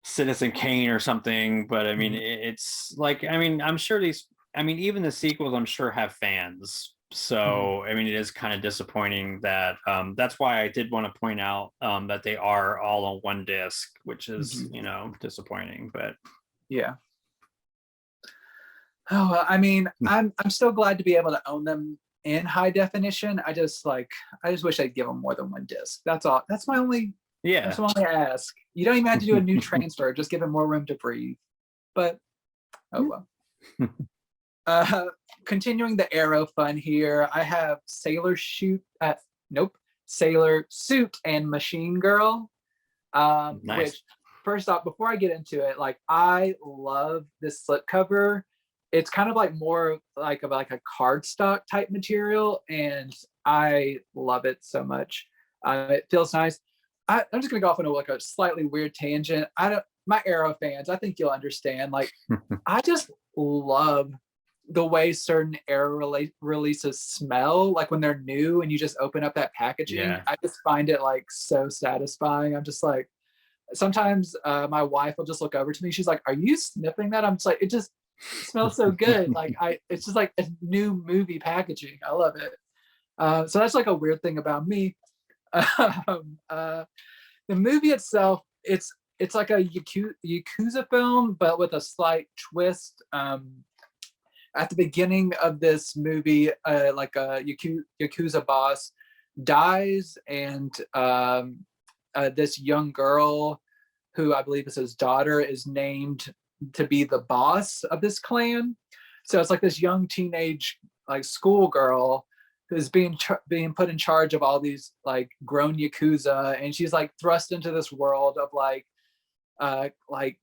Citizen Kane or something, but I mean, it's like, I mean, I'm sure even the sequels, I'm sure have fans. So, I mean, it is kind of disappointing that that's why I did want to point out that they are all on one disc, which is, you know, disappointing, but yeah. Oh, well, I mean, I'm still glad to be able to own them in high definition. I just wish I'd give them more than one disc. That's all. That's my only ask. You don't even have to do a new transfer. Just give them more room to breathe. But oh well. Continuing the Arrow fun here, I have Sailor Suit and Machine Girl. nice. Which, first off, before I get into it, like I love this slipcover. It's kind of like more like a cardstock type material, and I love it so much. It feels nice. I'm just gonna go off on a slightly weird tangent. My Arrow fans, I think you'll understand. Like, I just love the way certain Arrow releases smell, like when they're new and you just open up that packaging. Yeah. I just find it like so satisfying. I'm just like, sometimes my wife will just look over to me. She's like, "Are you sniffing that?" I'm just like, it just smells so good. Like it's just like a new movie packaging. I love it. So that's like a weird thing about me. The movie itself, it's like a Yakuza film, but with a slight twist. At the beginning of this movie, like a Yakuza boss dies, and this young girl, who I believe is his daughter, is named to be the boss of this clan. So it's like this young teenage like schoolgirl who's being put in charge of all these like grown Yakuza, and she's like thrust into this world of like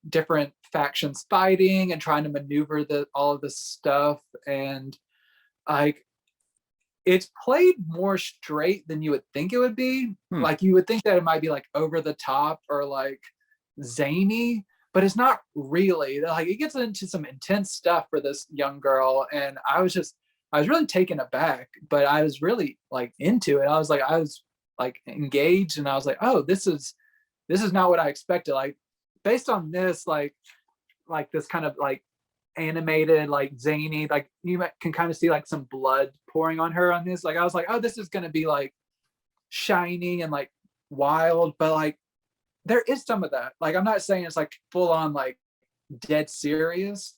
different factions fighting and trying to maneuver all of this stuff. And like it's played more straight than you would think it would be. Like you would think that it might be like over the top or like zany, but it's not really. Like it gets into some intense stuff for this young girl, and I was really taken aback, but I was really like into it. I was like engaged, and I was like, oh, this is not what I expected. Like based on this, like this kind of like animated, like zany, like you can kind of see like some blood pouring on her on this. Like I was like, oh, this is gonna be like shiny and like wild, but like there is some of that. Like I'm not saying it's like full on like dead serious,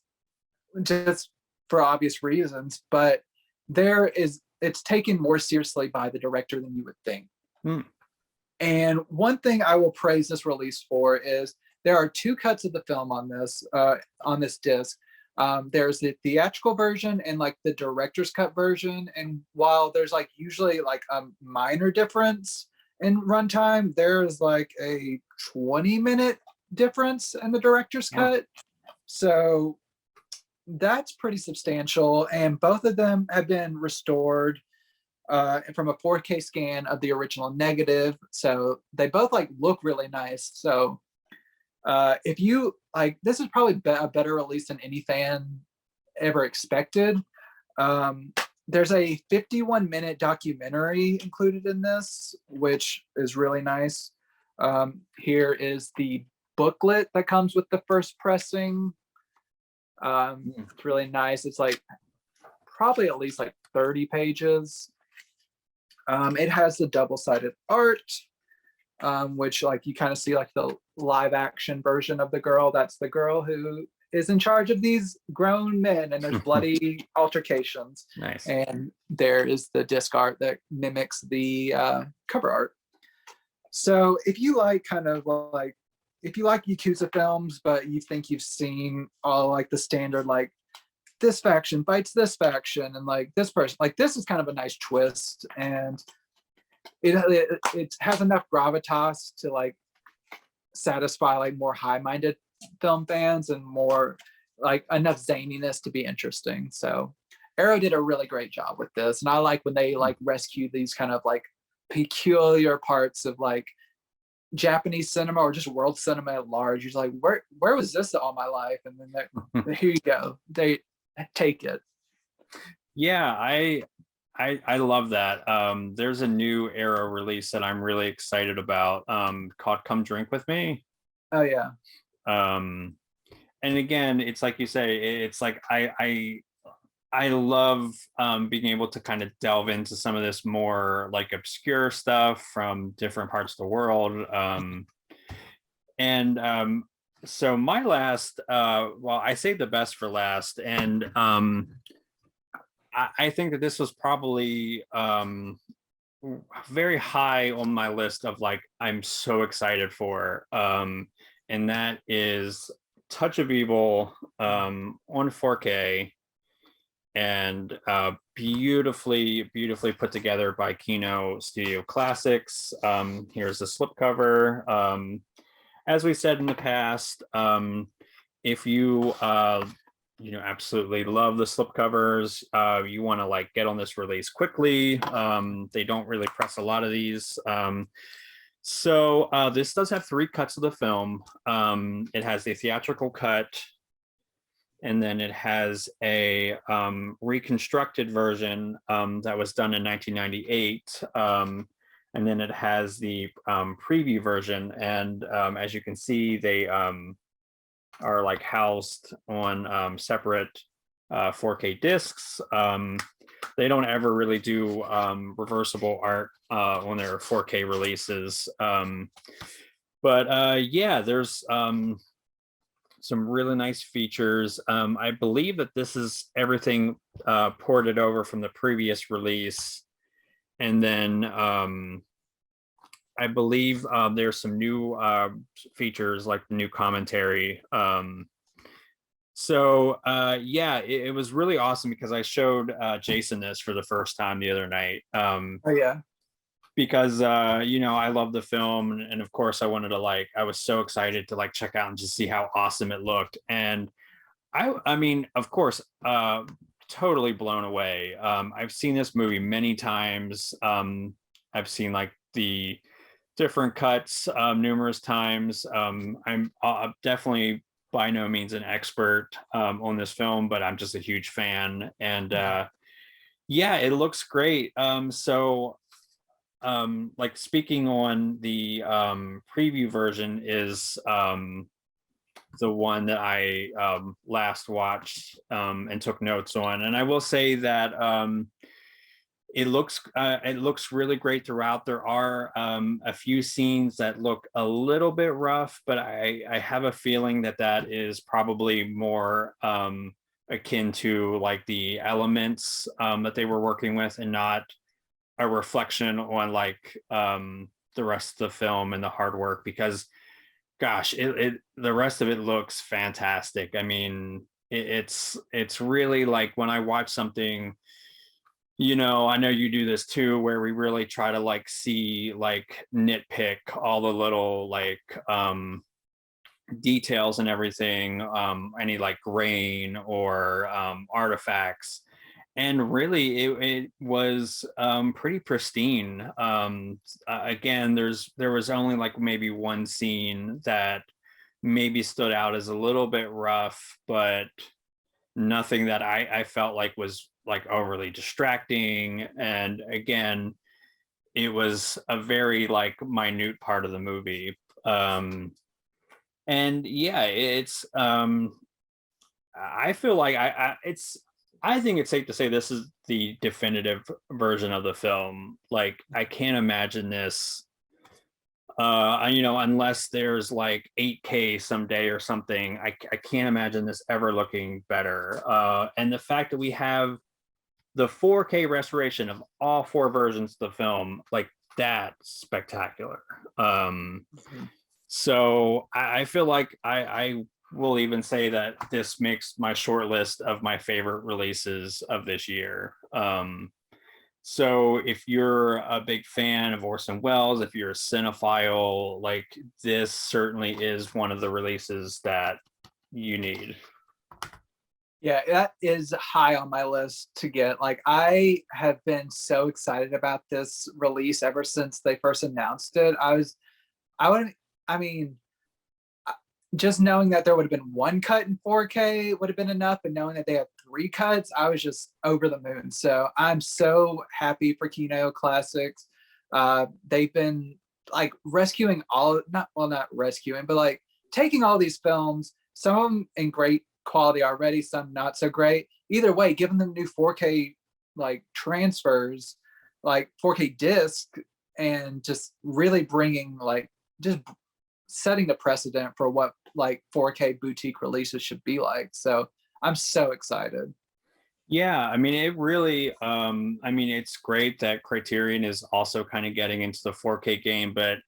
just for obvious reasons, but it's taken more seriously by the director than you would think. And one thing I will praise this release for is there are 2 cuts of the film on this disc. There's the theatrical version and like the director's cut version. And while there's like usually like a minor difference in runtime, there's like a 20-minute difference in the director's cut. So that's pretty substantial. And both of them have been restored from a 4K scan of the original negative. So they both like look really nice. So if you like, this is probably a better release than any fan ever expected. There's a 51-minute documentary included in this, which is really nice. Here is the booklet that comes with the first pressing. It's really nice. It's like probably at least like 30 pages. It has the double-sided art, which like you kind of see like the live action version of the girl. That's the girl who is in charge of these grown men, and there's bloody altercations. Nice. And there is the disc art that mimics the cover art. So if you like kind of like, if you like Yakuza films, but you think you've seen all like the standard, like this faction fights this faction and like this person, like this is kind of a nice twist, and it has enough gravitas to like satisfy like more high-minded film fans and more like enough zaniness to be interesting. So Arrow did a really great job with this, and I like when they like rescue these kind of like peculiar parts of like Japanese cinema or just world cinema at large. You're like, where was this all my life? And then here you go, they take it. Yeah, I love that. There's a new Arrow release that I'm really excited about, called Come Drink With Me. Oh yeah. And again, it's like you say, it's like I love being able to kind of delve into some of this more like obscure stuff from different parts of the world. So my last, well, I saved the best for last, and I think that this was probably very high on my list of like I'm so excited for, and that is Touch of Evil on 4K, and beautifully put together by Kino Studio Classics. Here's the slipcover. As we said in the past, if you absolutely love the slipcovers, you want to like get on this release quickly. They don't really press a lot of these. So this does have 3 cuts of the film. It has the theatrical cut, and then it has a reconstructed version that was done in 1998. And then it has the preview version. And as you can see, they are like housed on separate 4K discs. They don't ever really do reversible art on their 4K releases. But yeah, there's some really nice features. I believe that this is everything ported over from the previous release. And then I believe there's some new features like new commentary. So yeah, it was really awesome because I showed Jason this for the first time the other night. Oh yeah. Because I love the film, and of course I wanted to I was so excited to like check out and just see how awesome it looked. And I mean, of course, totally blown away. I've seen this movie many times. I've seen like the different cuts numerous times. I'm definitely by no means an expert on this film, but I'm just a huge fan. And yeah, it looks great. So like speaking on the preview version is the one that I last watched and took notes on. And I will say that it looks really great throughout. There are a few scenes that look a little bit rough, but I have a feeling that is probably more akin to like the elements that they were working with, and not a reflection on like the rest of the film and the hard work, because gosh, the rest of it looks fantastic. I mean, it's really like when I watch something, I know you do this too, where we really try to like see, like nitpick all the little like details and everything, any like grain or artifacts. And really it was pretty pristine. Again, there was only like maybe one scene that maybe stood out as a little bit rough, but nothing that I felt like was like overly distracting. And again, it was a very like minute part of the movie. And yeah, it's I feel like I think it's safe to say this is the definitive version of the film. Like I can't imagine this unless there's like 8K someday or something. I can't imagine this ever looking better. And the fact that we have the 4K restoration of all four versions of the film, like that's spectacular. So I feel like I will even say that this makes my short list of my favorite releases of this year. So if you're a big fan of Orson Welles, if you're a cinephile, like this certainly is one of the releases that you need. Yeah, that is high on my list to get. Like, I have been so excited about this release ever since they first announced it. I would, I mean, just knowing that there would have been one cut in 4K would have been enough, and knowing that they had three cuts, I was just over the moon. So I'm so happy for Kino Classics. They've been like rescuing not rescuing, but like taking all these films, some of them in great quality already, some not so great. Either way, giving them new 4K like transfers, like 4K disc, and just really bringing like just setting the precedent for what like 4K boutique releases should be like. So I'm so excited. Yeah, I mean, it really, it's great that Criterion is also kind of getting into the 4K game, but,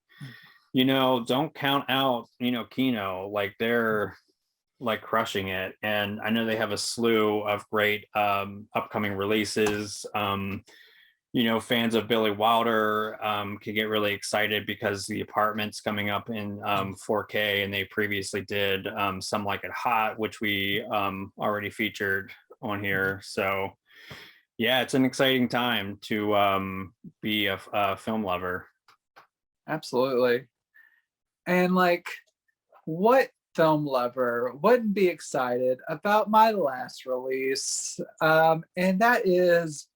don't count out, Kino, like they're like crushing it. And I know they have a slew of great upcoming releases. Fans of Billy Wilder can get really excited because The Apartment's coming up in 4K, and they previously did Some Like It Hot, which we already featured on here. So yeah, it's an exciting time to be a film lover. Absolutely. And like, what film lover wouldn't be excited about my last release? And that is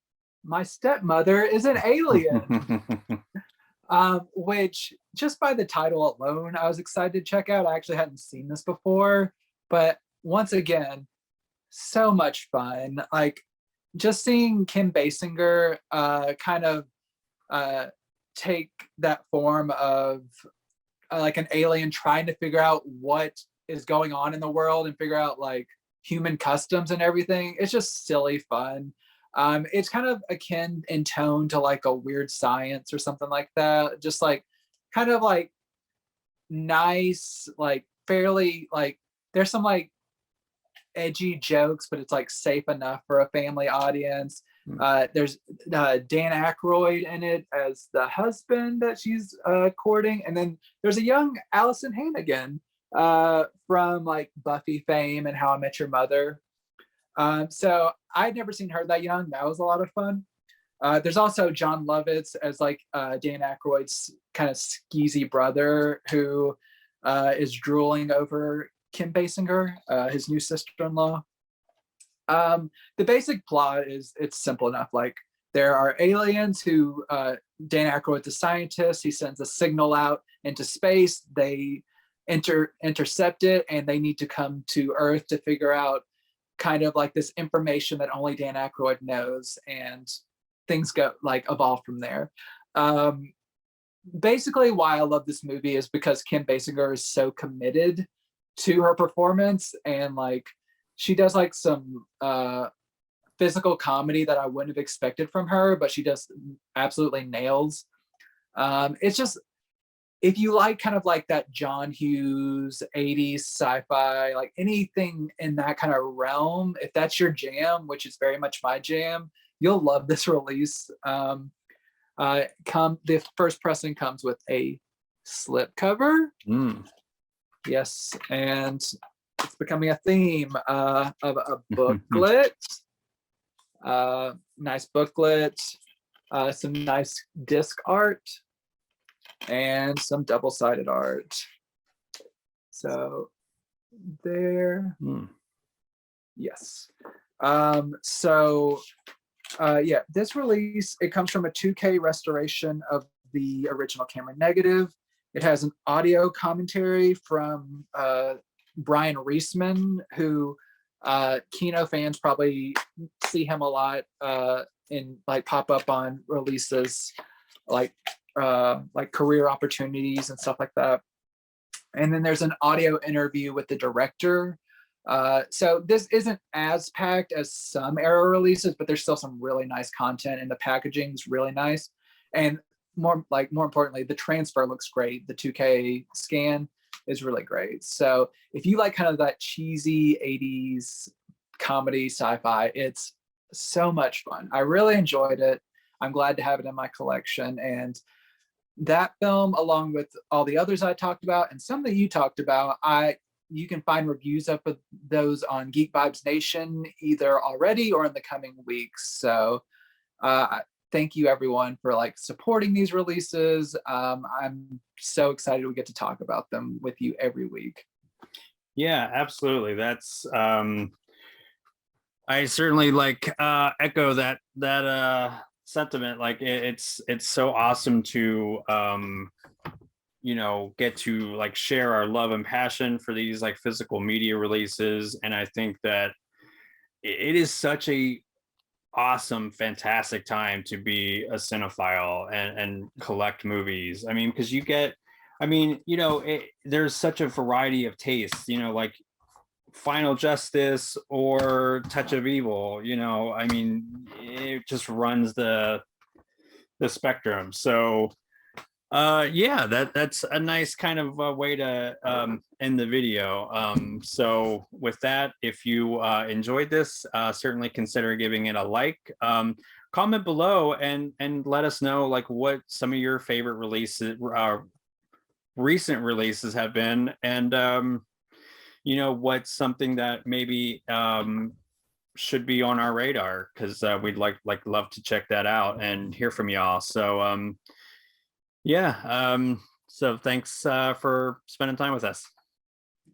My Stepmother is an Alien. Which just by the title alone, I was excited to check out. I actually hadn't seen this before, but once again, so much fun. Like just seeing Kim Basinger kind of take that form of like an alien trying to figure out what is going on in the world and figure out like human customs and everything. It's just silly fun. It's kind of akin in tone to like a Weird Science or something like that. Just like kind of like nice, like fairly like there's some like edgy jokes, but it's like safe enough for a family audience. There's Dan Aykroyd in it as the husband that she's courting, and then there's a young Allison Hannigan from like Buffy fame and How I Met Your Mother. So I'd never seen her that young. That was a lot of fun. There's also John Lovitz as like Dan Aykroyd's kind of skeezy brother who is drooling over Kim Basinger, his new sister-in-law. The basic plot is it's simple enough. Like there are aliens who Dan Aykroyd, the scientist, he sends a signal out into space. They intercept it, and they need to come to Earth to figure out kind of like this information that only Dan Aykroyd knows, and things go like evolve from there. Basically, why I love this movie is because Kim Basinger is so committed to her performance, and like she does like some physical comedy that I wouldn't have expected from her, but she just absolutely nails. It's just if you like kind of like that John Hughes 80s sci-fi, like anything in that kind of realm, if that's your jam, which is very much my jam, you'll love this release. The first pressing comes with a slipcover. Yes, and it's becoming a theme of a booklet. Nice booklet, some nice disc art, and some double-sided art. So there. Yes. This release, it comes from a 2K restoration of the original camera negative. It has an audio commentary from Brian Reisman, who Kino fans probably see him a lot in like pop up on releases like career opportunities and stuff like that. And then there's an audio interview with the director. So this isn't as packed as some Arrow releases, but there's still some really nice content, and the packaging is really nice. And more importantly, the transfer looks great. The 2K scan is really great. So if you like kind of that cheesy 80s comedy sci-fi, it's so much fun. I really enjoyed it. I'm glad to have it in my collection. And that film, along with all the others I talked about and some that you talked about, you can find reviews of those on Geek Vibes Nation either already or in the coming weeks. So thank you everyone for like supporting these releases. I'm so excited we get to talk about them with you every week. Yeah, absolutely. That's I certainly like echo that sentiment. Like it's so awesome to get to like share our love and passion for these like physical media releases. And I think that it is such a awesome, fantastic time to be a cinephile and collect movies. I mean, because there's such a variety of tastes, like Final Justice or Touch of Evil, I mean, it just runs the spectrum. So that's a nice kind of way to end the video. So with that, if you enjoyed this, certainly consider giving it a like. Comment below and let us know like what some of your favorite releases, recent releases have been, and what's something that maybe should be on our radar, because we'd love to check that out and hear from y'all. So so thanks for spending time with us.